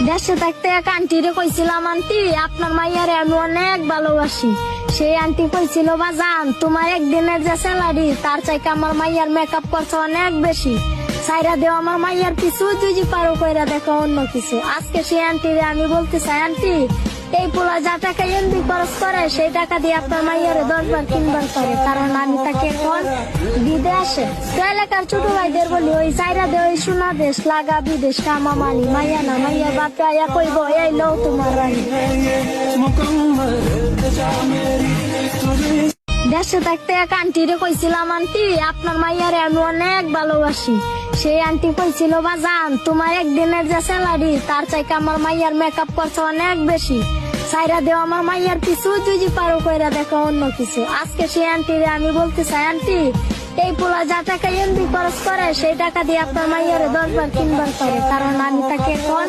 দেশে থাকতে এক আন্টিরে কইছিলাম, আন্টি আপনার মাইয়ারে আমি অনেক ভালোবাসি। সেই আন্টি কইছিল, বাজান তোমার একদিনের যে স্যালারি তার চাইতে আমার মাইয়ার মেকআপ করছে অনেক বেশি, সাইরা দেও আমার মাইয়ার পিছু তুই পারো কইরা দেখো অন্য কিছু। আজকে সেই আন্টিরে আমি বলতে চাই, আন্টি এই পোলা যা টাকা এমবি খরচ করে সেই টাকা দিয়ে আপনার মাইয়ারে 10 বার 3 বার করে, কারণ আমি তাকে এখন বিদে আসে তো এলাকার ছোট ভাইদের বলি, ওই সাইরা দে ওই সোনা দেশ লাগা বিদেশ কামা মানি মাইয়া না মাইয়ার বাপে আয়া কইব এই লও তোমার রানী। দেশে থাকতে এক আন্টিরে কইছিলাম, আন্টি আপনার মাইয়ারে আমি অনেক ভালোবাসি। সেই আন্টি কইছিল, বাজান তোমার একদিনের যে স্যালারি তার চাইতে আমার মাইয়ার মেকআপ করছে অনেক বেশি, সাইরা দেও আমার মাইয়ার পিছু তুই পারো কইরা দেখো অন্য কিছু। আজকে সেই আন্টিরে আমি বলতে চাই, আন্টি এই পোলা যা টাকা এমবি খরচ করে সেই টাকা দিয়ে আপনার মাইয়ারে 10 বার 3 বার করে, কারণ আমি তাকে এখন